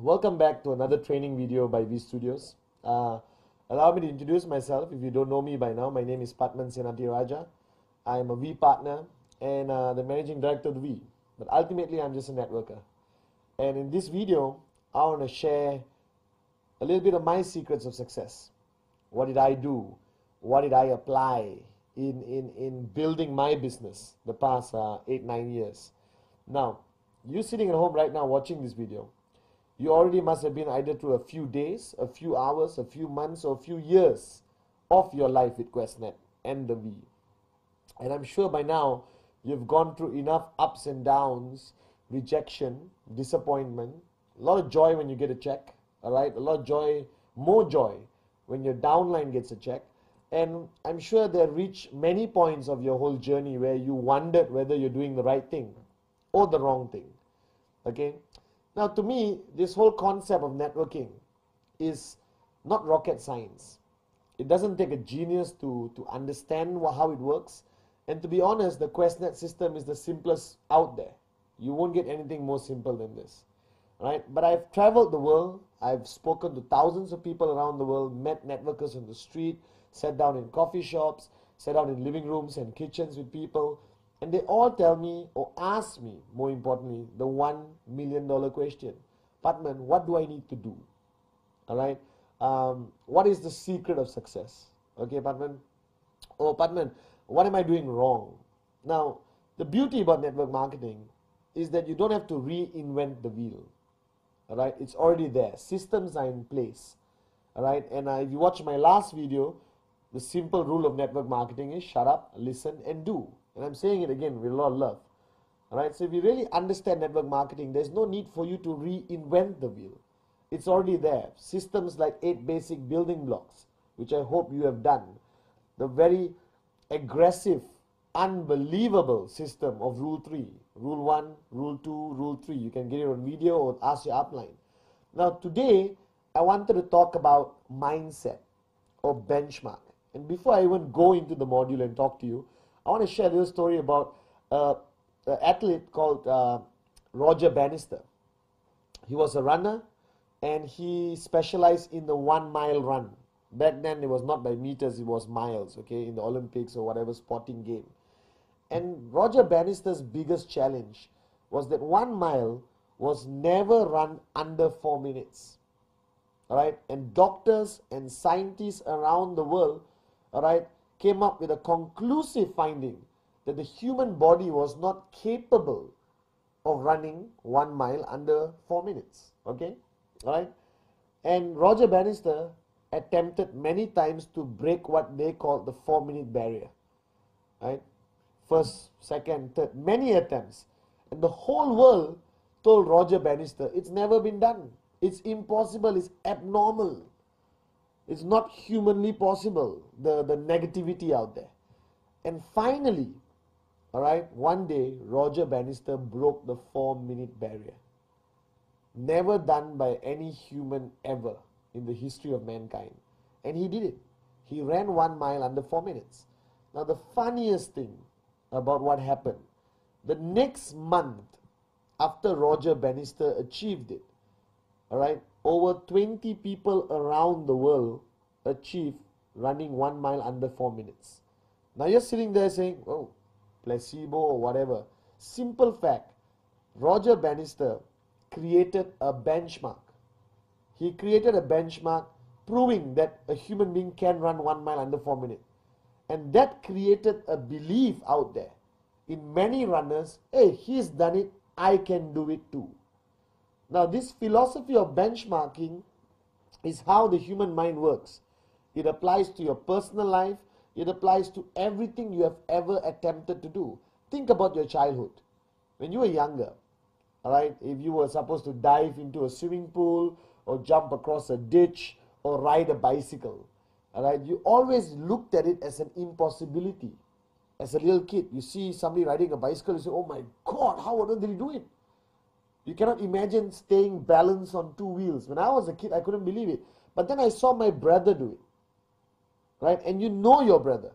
Welcome back to another training video by V Studios. Allow me to introduce myself. If you don't know me by now, my name is Patman Senati Raja. I am a V partner and the managing director of the V. But ultimately, I'm just a networker. And in this video, I want to share a little bit of my secrets of success. What did I do? What did I apply in building my business the past 8-9 years? Now, you sitting at home right now watching this video, you already must have been either through a few days, a few hours, a few months, or a few years of your life with QuestNet and the V. And I'm sure by now you've gone through enough ups and downs, rejection, disappointment, a lot of joy when you get a check, all right? A lot of joy, more joy when your downline gets a check. And I'm sure there reached many points of your whole journey where you wondered whether you're doing the right thing or the wrong thing, okay? Now, to me, this whole concept of networking is not rocket science. It doesn't take a genius to understand how it works. And to be honest, the QuestNet system is the simplest out there. You won't get anything more simple than this, right? But I've traveled the world. I've spoken to thousands of people around the world, met networkers on the street, sat down in coffee shops, sat down in living rooms and kitchens with people. And they all tell me or ask me, more importantly, the $1 million question. Patman, what do I need to do? All right. What is the secret of success? Okay, Patman. Oh, Patman, what am I doing wrong? Now, the beauty about network marketing is that you don't have to reinvent the wheel. All right. It's already there. Systems are in place. All right. And if you watch my last video, the simple rule of network marketing is shut up, listen, and do. And I'm saying it again with a lot of love. All right, so if you really understand network marketing, there's no need for you to reinvent the wheel. It's already there. Systems like 8 basic building blocks, which I hope you have done. The very aggressive, unbelievable system of Rule 3. Rule 1, Rule 2, Rule 3. You can get it on video or ask your upline. Now, today, I wanted to talk about mindset or benchmark. And before I even go into the module and talk to you, I want to share a little story about an athlete called Roger Bannister. He was a runner and he specialized in the 1 mile run. Back then it was not by meters, it was miles, okay, in the Olympics or whatever sporting game. And Roger Bannister's biggest challenge was that 1 mile was never run under 4 minutes. All right, and doctors and scientists around the world, all right, came up with a conclusive finding that the human body was not capable of running 1 mile under 4 minutes. Okay, all right. And Roger Bannister attempted many times to break what they call the 4-minute barrier. Right, first, second, third, many attempts, and the whole world told Roger Bannister it's never been done. It's impossible. It's abnormal. It's not humanly possible, the negativity out there. And finally, all right, one day, Roger Bannister broke the 4-minute barrier. Never done by any human ever in the history of mankind. And he did it. He ran 1 mile under 4 minutes. Now, the funniest thing about what happened, the next month after Roger Bannister achieved it, all right, over 20 people around the world achieved running 1 mile under 4 minutes. Now you're sitting there saying, oh, placebo or whatever. Simple fact, Roger Bannister created a benchmark. He created a benchmark proving that a human being can run 1 mile under 4 minutes. And that created a belief out there in many runners, hey, he's done it, I can do it too. Now, this philosophy of benchmarking is how the human mind works. It applies to your personal life. It applies to everything you have ever attempted to do. Think about your childhood. When you were younger, all right, if you were supposed to dive into a swimming pool or jump across a ditch or ride a bicycle, all right, you always looked at it as an impossibility. As a little kid, you see somebody riding a bicycle, you say, oh my God, how on earth did he do it? You cannot imagine staying balanced on 2 wheels. When I was a kid, I couldn't believe it. But then I saw my brother do it. Right? And you know your brother.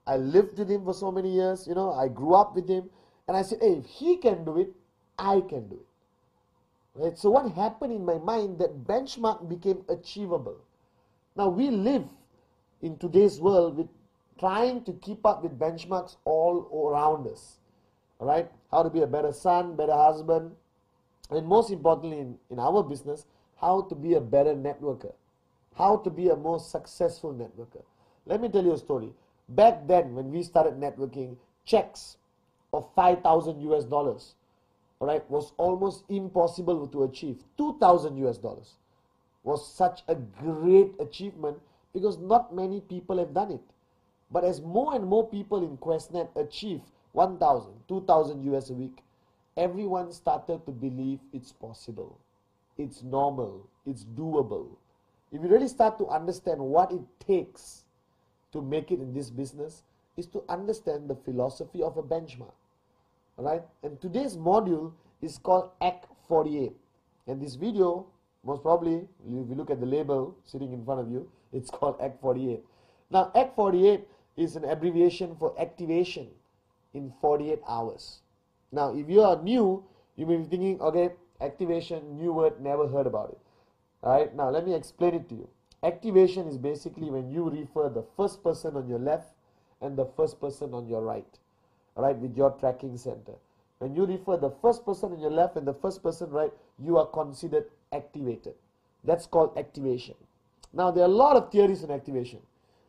I lived with him for so many years. I grew up with him. And I said, hey, if he can do it, I can do it. Right? So what happened in my mind, that benchmark became achievable. Now we live in today's world with trying to keep up with benchmarks all around us. All right? How to be a better son, better husband, and most importantly in our business, how to be a better networker, how to be a more successful networker. Let me tell you a story. Back then, when we started networking, checks of 5,000 US dollars, all right, was almost impossible to achieve. 2,000 US dollars was such a great achievement because not many people have done it. But as more and more people in QuestNet achieve 1,000, 2,000 US a week, everyone started to believe it's possible, it's normal, it's doable. If you really start to understand what it takes to make it in this business, is to understand the philosophy of a benchmark. Alright? And today's module is called Act 48. And this video, most probably, if you look at the label sitting in front of you, it's called Act 48. Now, Act 48 is an abbreviation for activation in 48 hours. Now, if you are new, you may be thinking, okay, activation, new word, never heard about it. Alright, now let me explain it to you. Activation is basically when you refer the first person on your left and the first person on your right. Alright, with your tracking center. When you refer the first person on your left and the first person right, you are considered activated. That's called activation. Now, there are a lot of theories in activation.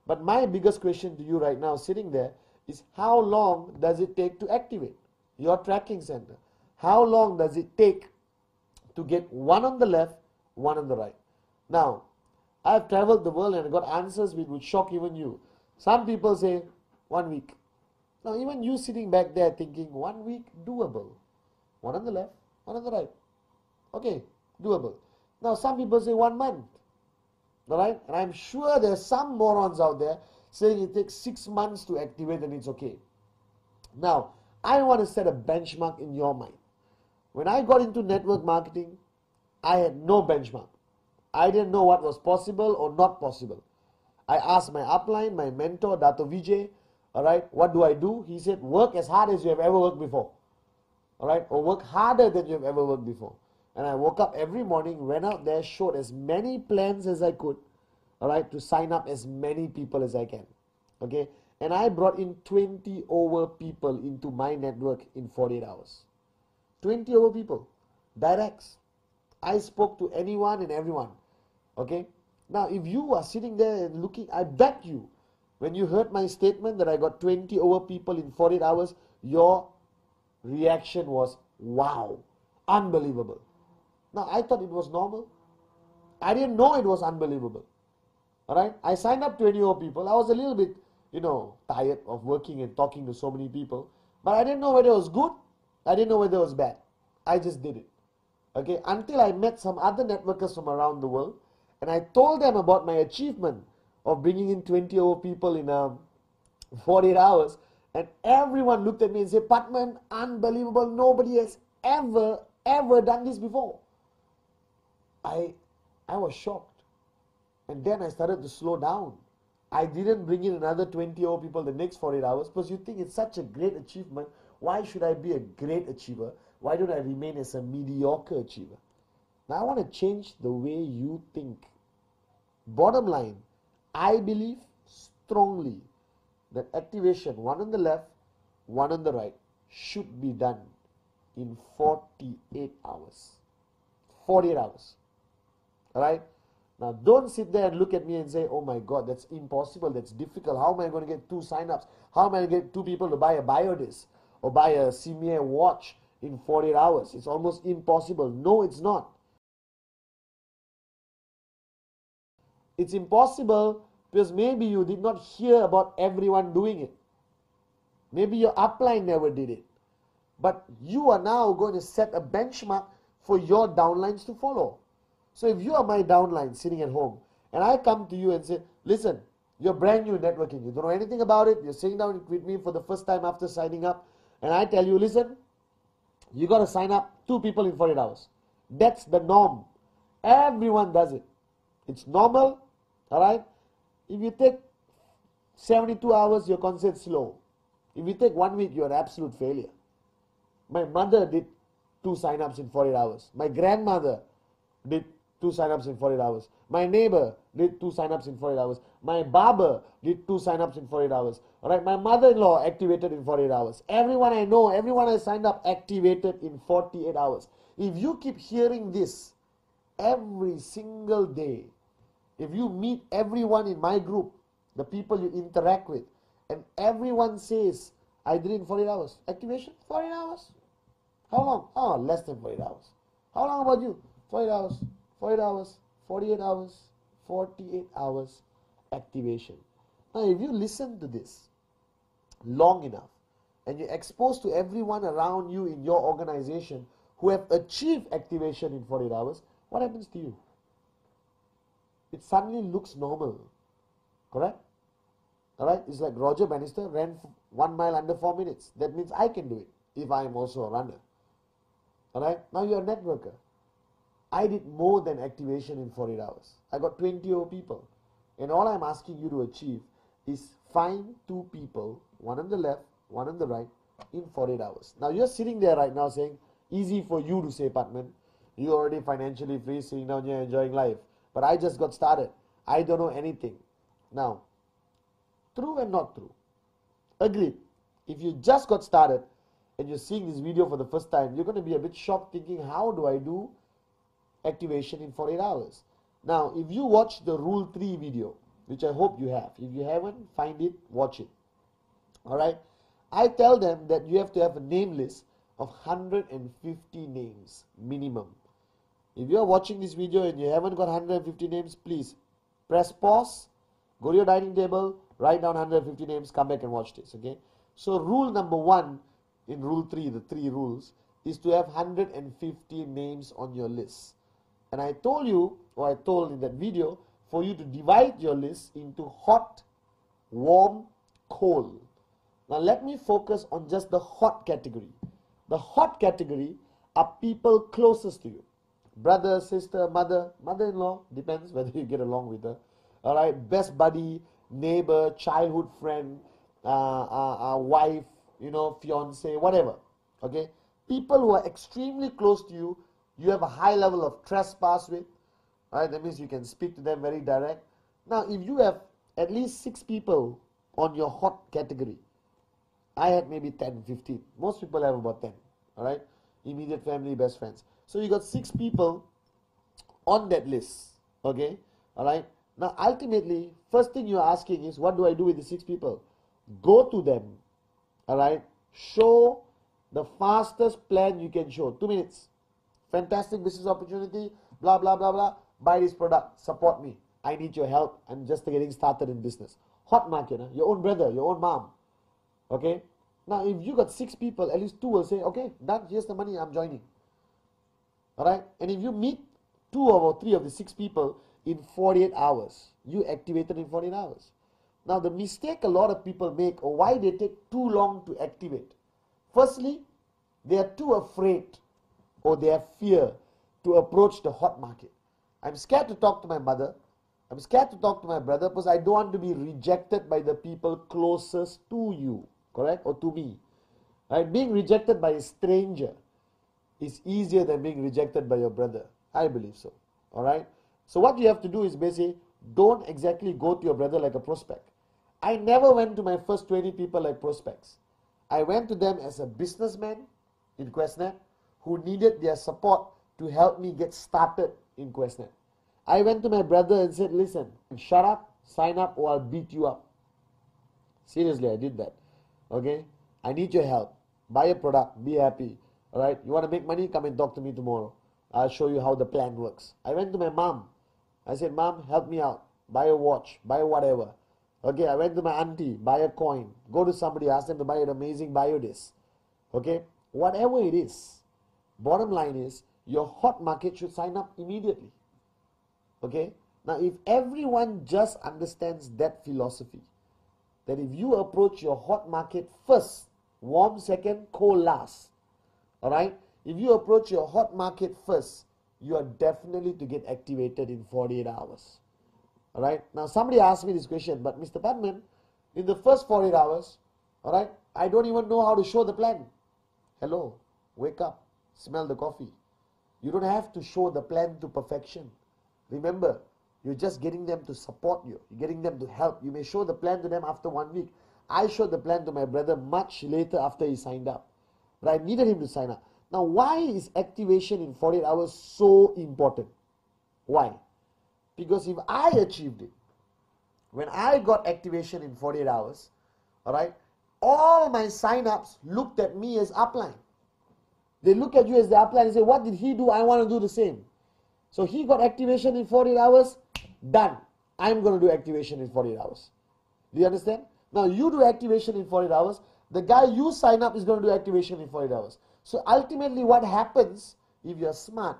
But my biggest question to you right now, sitting there, is how long does it take to activate your tracking center? How long does it take to get one on the left, one on the right? Now, I've traveled the world and I got answers which would shock even you. Some people say 1 week. Now, even you sitting back there thinking 1 week, doable. One on the left, one on the right. Okay, doable. Now, some people say 1 month. All right? And I'm sure there's some morons out there saying it takes 6 months to activate and it's okay. Now, I want to set a benchmark in your mind. When I got into network marketing, I had no benchmark. I didn't know what was possible or not possible. I asked my upline, my mentor, Dato Vijay, all right, what do I do? He said, work as hard as you have ever worked before. All right, or work harder than you have ever worked before. And I woke up every morning, went out there, showed as many plans as I could, all right, to sign up as many people as I can. Okay, and I brought in 20 over people into my network in 48 hours. 20 over people, directs. I spoke to anyone and everyone. Okay, now if you are sitting there and looking, I bet you, when you heard my statement that I got 20 over people in 48 hours, your reaction was, wow, unbelievable. Now, I thought it was normal. I didn't know it was unbelievable. All right, I signed up 20 over people. I was a little bit, tired of working and talking to so many people. But I didn't know whether it was good. I didn't know whether it was bad. I just did it. Okay, until I met some other networkers from around the world. And I told them about my achievement of bringing in 20 over people in 48 hours. And everyone looked at me and said, Patman, unbelievable. Nobody has ever done this before. I was shocked. And then I started to slow down. I didn't bring in another 20 over people the next 48 hours because you think it's such a great achievement. Why should I be a great achiever? Why don't I remain as a mediocre achiever? Now I want to change the way you think. Bottom line, I believe strongly that activation, one on the left, one on the right, should be done in 48 hours. 48 hours. Alright? Now don't sit there and look at me and say, oh my God, that's impossible, that's difficult. How am I going to get 2 sign-ups? How am I going to get 2 people to buy a BioDisc or buy a CMA watch in 48 hours? It's almost impossible. No, it's not. It's impossible because maybe you did not hear about everyone doing it. Maybe your upline never did it. But you are now going to set a benchmark for your downlines to follow. So if you are my downline sitting at home and I come to you and say, listen, you're brand new in networking. You don't know anything about it. You're sitting down with me for the first time after signing up. And I tell you, listen, you got to sign up 2 people in 48 hours. That's the norm. Everyone does it. It's normal. All right. If you take 72 hours, you're considered slow. If you take 1 week, you're an absolute failure. My mother did 2 sign-ups in 48 hours. My grandmother did 2 sign-ups in 48 hours. My neighbor did 2 sign-ups in 48 hours. My barber did 2 sign-ups in 48 hours. All right, my mother-in-law activated in 48 hours. Everyone I know, everyone I signed up activated in 48 hours. If you keep hearing this every single day, if you meet everyone in my group, the people you interact with, and everyone says, I did it in 48 hours. Activation, 48 hours. How long? Oh, less than 48 hours. How long about you? 48 hours, 48 hours, 48 hours, 48 hours activation. Now, if you listen to this long enough, and you're exposed to everyone around you in your organization who have achieved activation in 48 hours, what happens to you? It suddenly looks normal. Correct? Alright? It's like Roger Bannister ran 1 mile under 4 minutes. That means I can do it if I am also a runner. Alright? Now you're a networker. I did more than activation in 48 hours. I got 20 over people. And all I'm asking you to achieve is find 2 people, one on the left, one on the right, in 48 hours. Now you're sitting there right now saying, easy for you to say, Patman. You're already financially free, sitting down here enjoying life. But I just got started. I don't know anything. Now, true and not true. Agreed. If you just got started and you're seeing this video for the first time, you're going to be a bit shocked thinking, how do I do activation in 48 hours? Now, if you watch the Rule 3 video, which I hope you have, if you haven't, find it, watch it. Alright? I tell them that you have to have a name list of 150 names minimum. If you're watching this video and you haven't got 150 names, please press pause, go to your dining table, write down 150 names, come back and watch this, okay? So rule number 1 in Rule 3, the 3 rules, is to have 150 names on your list. And I told you, or I told in that video, for you to divide your list into hot, warm, cold. Now let me focus on just the hot category. The hot category are people closest to you. Brother, sister, mother, mother-in-law, depends whether you get along with her. Alright, best buddy, neighbor, childhood friend, wife, fiance, whatever. Okay, people who are extremely close to you, you have a high level of trespass with. Alright, that means you can speak to them very direct. Now, if you have at least 6 people on your hot category, I had maybe 10, 15. Most people have about 10. Alright, immediate family, best friends. So you got 6 people on that list. Okay, alright. Now, ultimately, first thing you're asking is, what do I do with the 6 people? Go to them, all right? Show the fastest plan you can show. 2 minutes. Fantastic business opportunity, blah, blah, blah, blah. Buy this product. Support me. I need your help. I'm just getting started in business. Hot market, huh? Your own brother, your own mom. Okay? Now, if you got 6 people, at least 2 will say, okay, done. Here's the money. I'm joining. All right? And if you meet 2 or 3 of the 6 people in 48 hours, you activated in 48 hours. Now, the mistake a lot of people make, or why they take too long to activate. Firstly, they are too afraid, or they have fear to approach the hot market. I'm scared to talk to my mother. I'm scared to talk to my brother because I don't want to be rejected by the people closest to you, correct? Or to me. Right? Being rejected by a stranger is easier than being rejected by your brother. I believe so. All right? So what you have to do is basically don't exactly go to your brother like a prospect. I never went to my first 20 people like prospects. I went to them as a businessman in QuestNet who needed their support to help me get started in QuestNet. I went to my brother and said, listen, shut up, sign up, or I'll beat you up. Seriously, I did that. Okay? I need your help. Buy a product, be happy. Alright? You want to make money? Come and talk to me tomorrow. I'll show you how the plan works. I went to my mom. I said, Mom, help me out. Buy a watch, buy whatever. Okay, I went to my auntie, buy a coin. Go to somebody, ask them to buy an amazing biodisc. Okay? Whatever it is. Bottom line is, your hot market should sign up immediately. Okay? Now, if everyone just understands that philosophy, that if you approach your hot market first, warm second, cold last. Alright? If you approach your hot market first, you are definitely to get activated in 48 hours. Alright? Now, somebody asked me this question, but Mr. Padman, in the first 48 hours, alright, I don't even know how to show the plan. Hello, wake up. smell the coffee. You don't have to show the plan to perfection. Remember, you're just getting them to support you. You're getting them to help. You may show the plan to them after 1 week. I showed the plan to my brother much later after he signed up. But I needed him to sign up. Now, why is activation in 48 hours so important? Why? Because if I achieved it, when I got activation in 48 hours, alright, all my sign-ups looked at me as upline. They look at you as the upline and say, what did he do? I want to do the same. So he got activation in 48 hours, done. I'm going to do activation in 48 hours. Do you understand? Now you do activation in 48 hours, the guy you sign up is going to do activation in 48 hours. So ultimately what happens, if you're smart,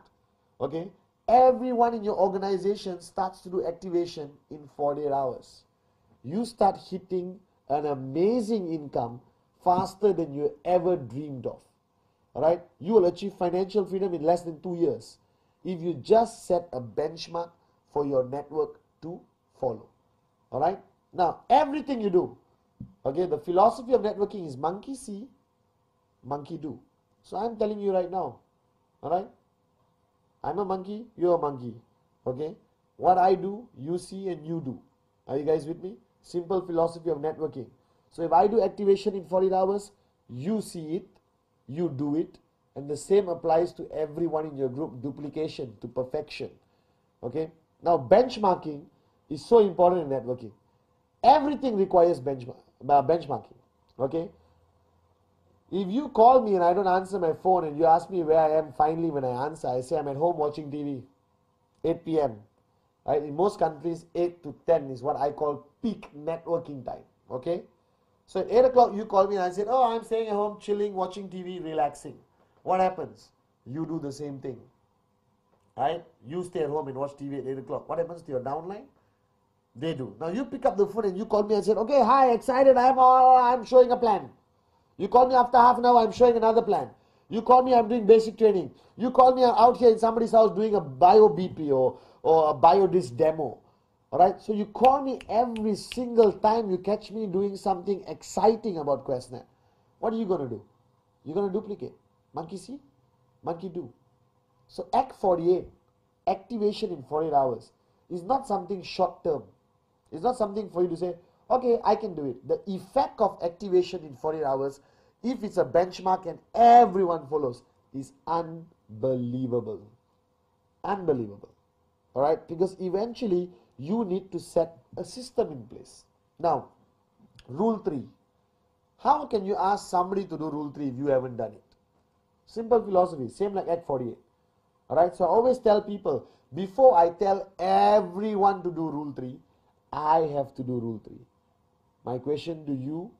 okay, everyone in your organization starts to do activation in 48 hours. You start hitting an amazing income faster than you ever dreamed of. Alright? You will achieve financial freedom in less than 2 years if you just set a benchmark for your network to follow. Alright? Now, everything you do, okay, the philosophy of networking is monkey see, monkey do. So I'm telling you right now, alright? I'm a monkey, you're a monkey. Okay? What I do, you see and you do. Are you guys with me? Simple philosophy of networking. So if I do activation in 48 hours, you see it, you do it, and the same applies to everyone in your group, duplication to perfection. Okay? Now benchmarking is so important in networking. Everything requires benchmarking. Okay? If you call me and I don't answer my phone and you ask me where I am finally when I answer, I say I'm at home watching TV, 8 p.m. Right? In most countries, 8 to 10 is what I call peak networking time. Okay? So at 8 o'clock you call me and I said, oh, I'm staying at home, chilling, watching TV, relaxing. What happens? You do the same thing. Right? You stay at home and watch TV at 8 o'clock. What happens to your downline? They do. Now you pick up the phone and you call me and said, okay, hi, excited, I'm showing a plan. You call me after half an hour, I'm showing another plan. You call me, I'm doing basic training. You call me, I'm out here in somebody's house doing a bio BP or a biodisc demo. Alright, so you call me every single time you catch me doing something exciting about QuestNet. What are you going to do? You're going to duplicate. Monkey see, monkey do. So Act 48, activation in 48 hours, is not something short term. It's not something for you to say, okay, I can do it. The effect of activation in 48 hours, if it's a benchmark and everyone follows, is unbelievable. Unbelievable. Alright, because eventually you need to set a system in place. Now, rule 3. How can you ask somebody to do rule 3 if you haven't done it? Simple philosophy, same like Act 48. Alright, so I always tell people, before I tell everyone to do rule 3, I have to do rule 3. My question to you,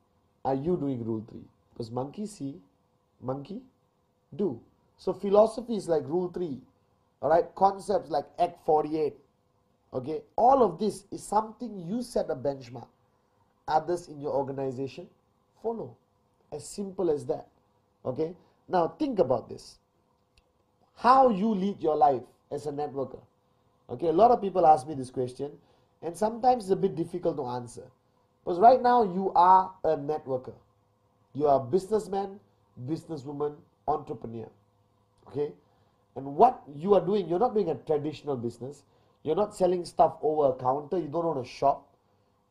are you doing rule 3? Because monkey see, monkey do. So philosophy is like rule 3. Alright, concepts like Act 48. Okay, all of this is something you set a benchmark. Others in your organization follow. As simple as that. Okay, now think about this. How you lead your life as a networker. Okay, a lot of people ask me this question and sometimes it's a bit difficult to answer. Because right now you are a networker. You are a businessman, businesswoman, entrepreneur. Okay, and what you are doing, you're not doing a traditional business. You're not selling stuff over a counter. You don't own a shop.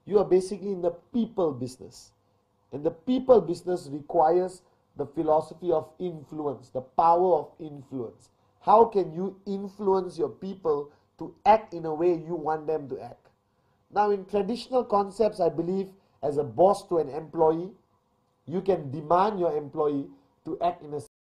You are basically in the people business. And the people business requires the philosophy of influence, the power of influence. How can you influence your people to act in a way you want them to act? Now, in traditional concepts, I believe as a boss to an employee, you can demand your employee to act in a